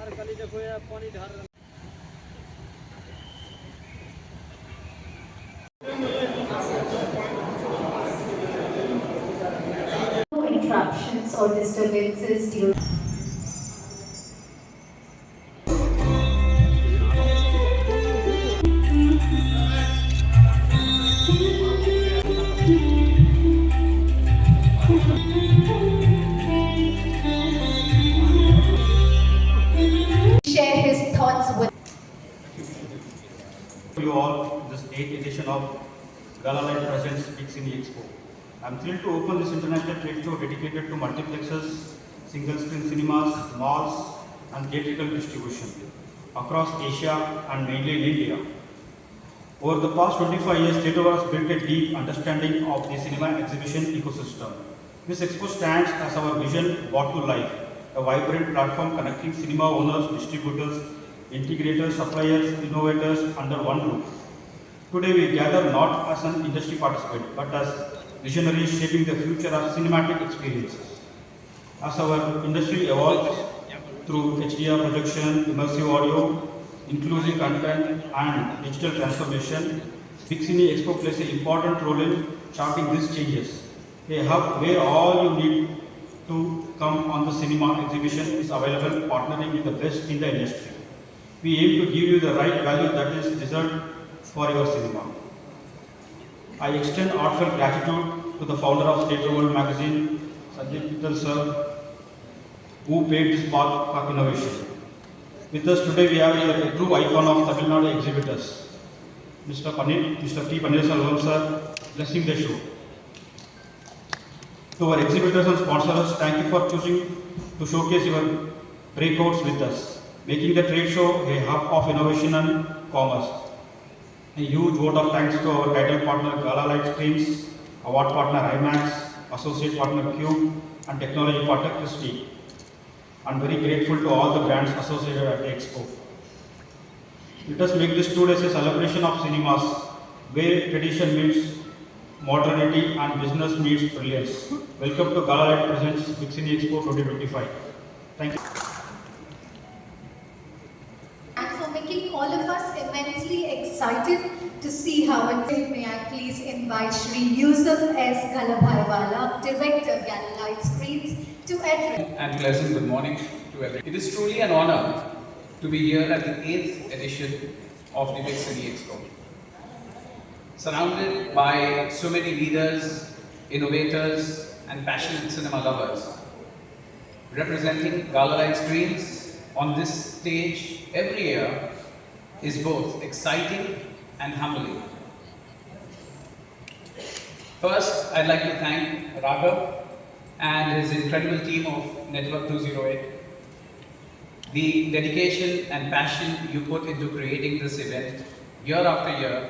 No interruptions or disturbances during share his thoughts with you all this 8th edition of Galalite Presents Big Cine Expo. I'm thrilled to open this international trade show dedicated to multiplexes, single-screen cinemas, malls, and theatrical distribution across Asia and mainly in India. Over the past 25 years, Theatre has built a deep understanding of the cinema exhibition ecosystem. This expo stands as our vision brought to life, a vibrant platform connecting cinema owners, distributors, integrators, suppliers, innovators under one roof. Today we gather not as an industry participant, but as visionaries shaping the future of cinematic experiences. As our industry evolves through HDR projection, immersive audio, inclusive content and digital transformation, Big Cine Expo plays an important role in charting these changes. A hub where all you need to come on the cinema exhibition is available, partnering with the best in the industry. We aim to give you the right value that is deserved for your cinema. I extend heartfelt gratitude to the founder of Theatre World magazine, Sanjay Pittal sir, who paved this path for innovation. With us today we have a true icon of Tamil Nadu exhibitors, Mr. T. Paneerselvam sir, blessing the show. To our exhibitors and sponsors, thank you for choosing to showcase your breakouts with us, making the trade show a hub of innovation and commerce. A huge vote of thanks to our title partner Galalite Screens, award partner IMAX, associate partner Cube, and technology partner Christie. I'm very grateful to all the brands associated at the Expo. Let us make this 2 days a celebration of cinemas, where tradition meets modernity and business meets brilliance. Welcome to Galalite Presents Big Cine Expo 2025. Thank you. and for making all of us immensely excited to see how it. May I please invite Shri Yusuf S. Galabhaiwala, Director, Galalite Screens, to address. And pleasant good morning to everyone. It is truly an honor to be here at the 8th edition of the Big Cine Expo. Surrounded by so many leaders, innovators, and passionate cinema lovers, representing Galalite Screens on this stage every year is both exciting and humbling. First, I'd like to thank Raghav and his incredible team of Network 208. The dedication and passion you put into creating this event year after year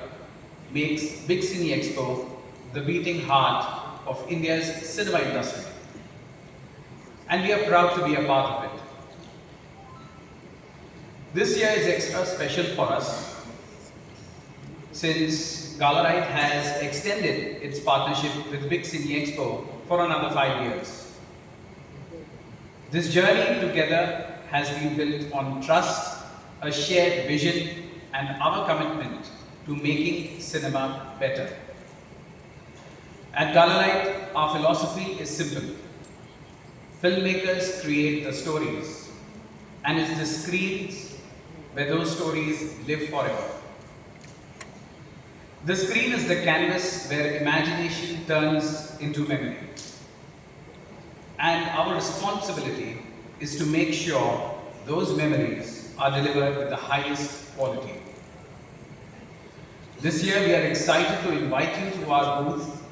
makes Big Cine Expo the beating heart of India's cinema industry. And we are proud to be a part of it. This year is extra special for us since Galalite has extended its partnership with Big Cine Expo for another 5 years. This journey together has been built on trust, a shared vision, and our commitment to making cinema better. At Galalite, our philosophy is simple. Filmmakers create the stories, and it's the screens where those stories live forever. The screen is the canvas where imagination turns into memory. And our responsibility is to make sure those memories are delivered with the highest quality. This year we are excited to invite you to our booth.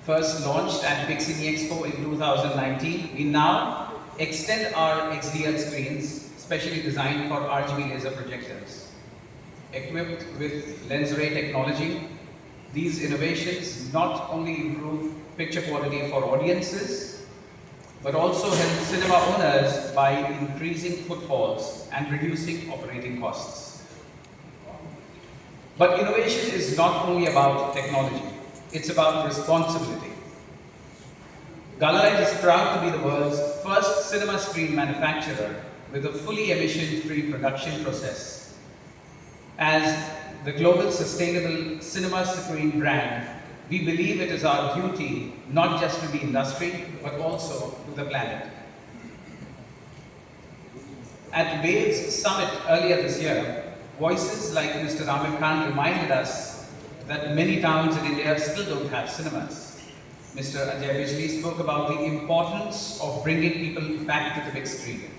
First launched at Big Cine Expo in 2019, we now extend our XDR screens, specially designed for RGB laser projectors. Equipped with lens ray technology, these innovations not only improve picture quality for audiences, but also help cinema owners by increasing footfalls and reducing operating costs. But innovation is not only about technology, it's about responsibility. Galalite is proud to be the world's first cinema screen manufacturer with a fully emission-free production process. As the global sustainable cinema screen brand, we believe it is our duty not just to the industry, but also to the planet. At Waves Summit earlier this year, voices like Mr. Amir Khan reminded us that many towns in India still don't have cinemas. Mr. Ajay Bijli spoke about the importance of bringing people back to the big screen.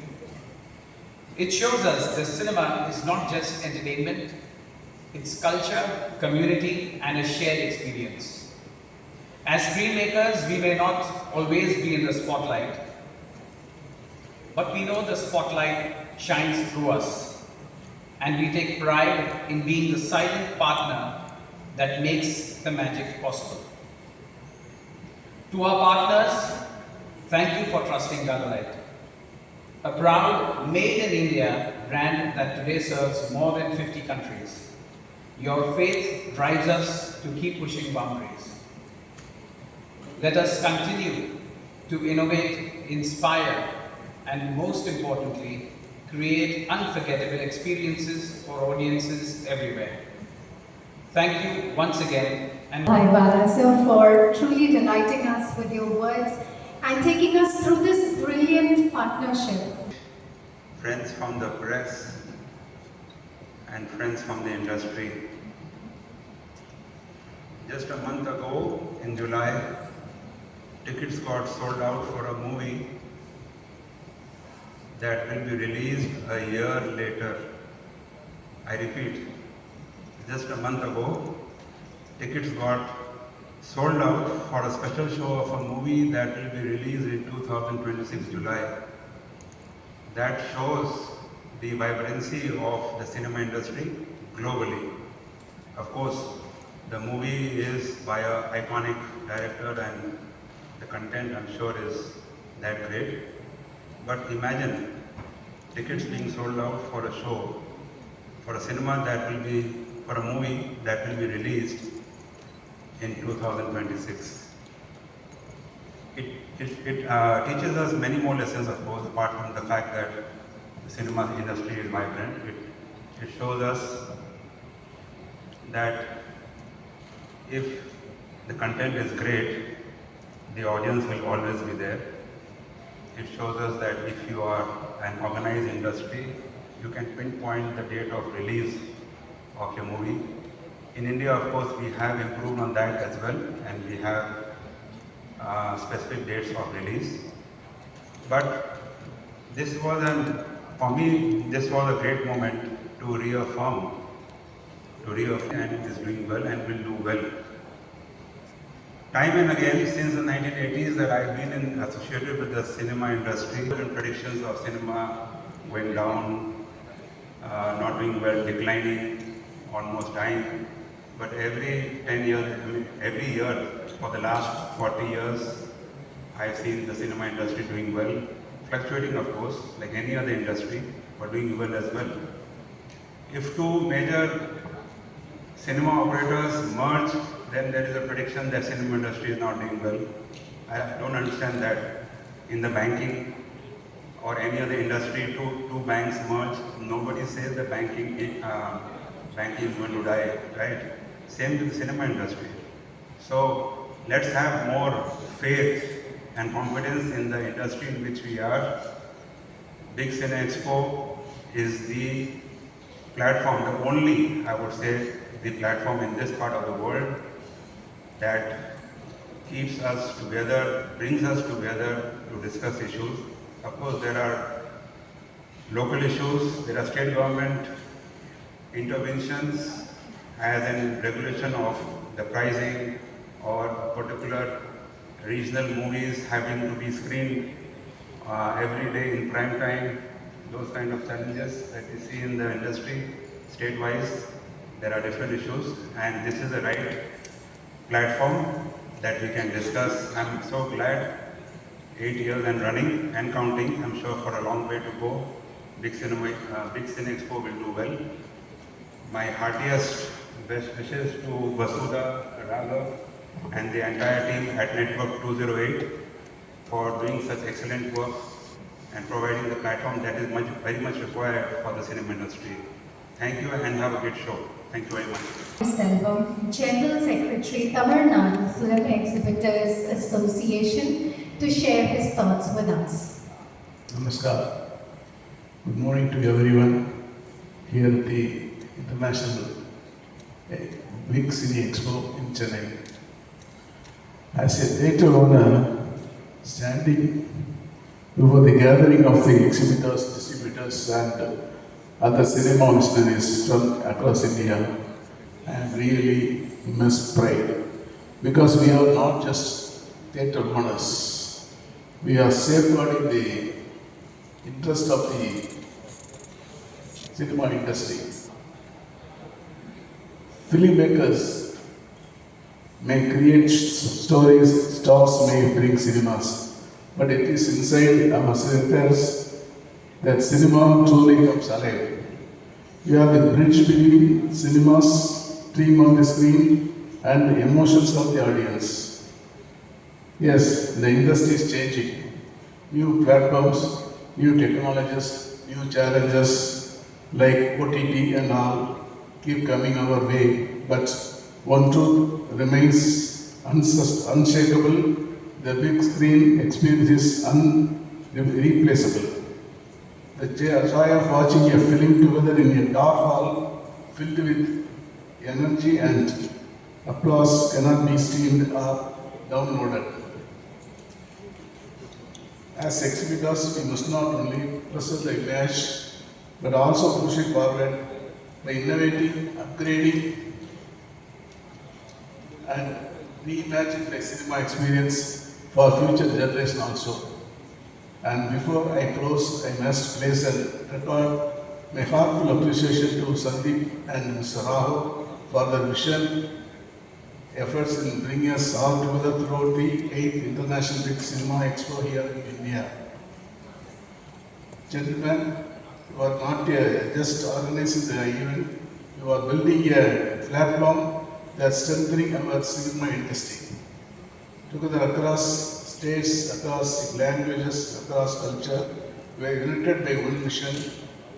It shows us that cinema is not just entertainment, it's culture, community, and a shared experience. As screenmakers, we may not always be in the spotlight, but we know the spotlight shines through us, and we take pride in being the silent partner that makes the magic possible. To our partners, thank you for trusting Galalite, a proud made in India brand that today serves more than 50 countries. Your faith drives us to keep pushing boundaries. Let us continue to innovate, inspire, and most importantly, create unforgettable experiences for audiences everywhere. Thank you once again. And Bhaiwala, sir, for truly delighting us with your words and taking us through this brilliant partnership. Friends from the press and friends from the industry. Just a month ago, in July, tickets got sold out for a movie that will be released a year later. I repeat, just a month ago, tickets got sold out for a special show of a movie that will be released in 2026 July. That shows the vibrancy of the cinema industry globally. Of course, the movie is by an iconic director and the content, I'm sure, is that great. But imagine tickets being sold out for a show, for a cinema that will be, for a movie that will be released in 2026. It teaches us many more lessons, of course, apart from the fact that the cinema industry is vibrant. It shows us that if the content is great, the audience will always be there. It shows us that if you are an organized industry, you can pinpoint the date of release of your movie. In India, of course, we have improved on that as well, and we have specific dates of release. But this was for me, this was a great moment to reaffirm, and it is doing well and will do well. Time and again, since the 1980s, that I've been associated with the cinema industry, and predictions of cinema going down, not doing well, declining, almost dying. But every 10 years, every year for the last 40 years, I've seen the cinema industry doing well, fluctuating, of course, like any other industry, but doing well as well. If two major cinema operators merge, then there is a prediction that cinema industry is not doing well. I don't understand that. In the banking or any other industry, two banks merge, nobody says the banking is going to die, right? Same with the cinema industry. So let's have more faith and confidence in the industry in which we are. Big Cine Expo is the platform, the only, I would say, the platform in this part of the world that keeps us together, brings us together to discuss issues. Of course, there are local issues, there are state government interventions, as in regulation of the pricing or particular regional movies having to be screened every day in prime time. Those kind of challenges that we see in the industry, state-wise, there are different issues, and this is the right platform that we can discuss. I'm so glad 8 years and running and counting, I'm sure for a long way to go. Big Cine Expo will do well. My heartiest best wishes to Vasudha, Raghav, and the entire team at Network 208 for doing such excellent work. and providing the platform that is very much required for the cinema industry. Thank you and have a great show. Thank you very much. Selvam, General Secretary, Tamil Nadu Film Exhibitors Association, to share his thoughts with us. Namaskar. Good morning to everyone here at the International Big Cine Expo in Chennai. As a theatre owner, standing before the gathering of the exhibitors, distributors and other cinema missionaries from across India, I am really immense pride because we are not just theatre owners, we are safeguarding the interest of the cinema industry. Filmmakers may create stories, stars may bring cinemas, but it is inside our theatres that cinema truly comes alive. We are the bridge between cinemas, dream on the screen, and the emotions of the audience. Yes, the industry is changing. New platforms, new technologies, new challenges like OTT and all keep coming our way, but one truth remains unshakable: the big screen experience is irreplaceable. The joy of watching a film together in a dark hall filled with energy and applause cannot be streamed or downloaded. As exhibitors, we must not only preserve the image but also push it forward by innovating, upgrading, and reimagine the cinema experience for future generations also. And before I close, I must place and record my heartfelt appreciation to Sandeep and Mr. Rahul for their vision, efforts in bringing us all together throughout the 8th International Big Cinema Expo here in India. Gentlemen, you are not just organizing the event, you are building a platform that's strengthening our cinema industry. Together across states, across languages, across culture, we are united by one mission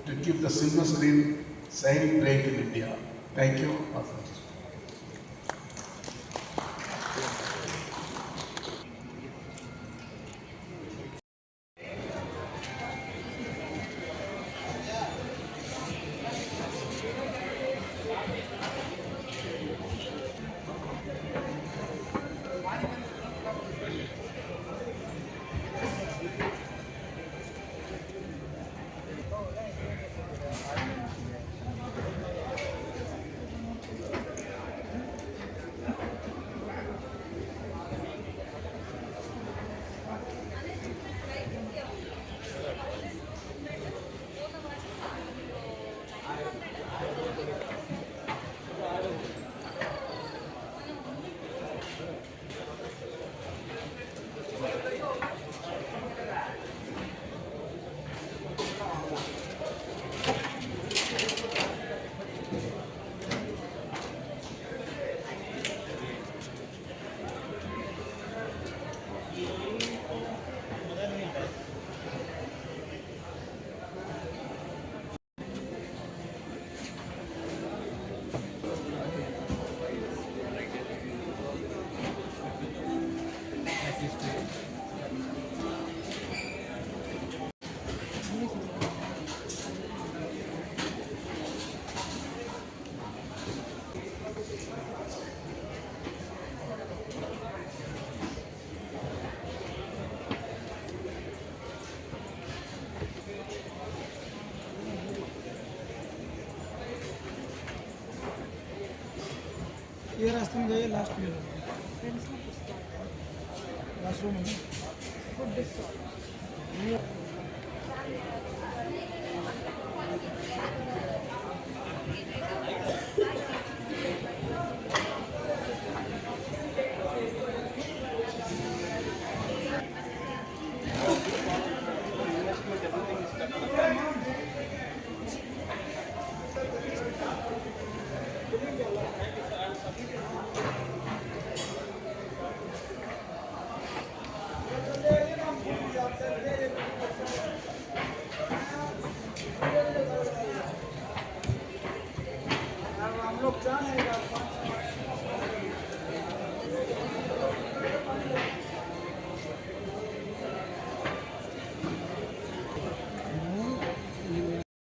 to keep the silver screen shining bright in India. Thank you. ये रास्ते में जाइए last में last room है जान है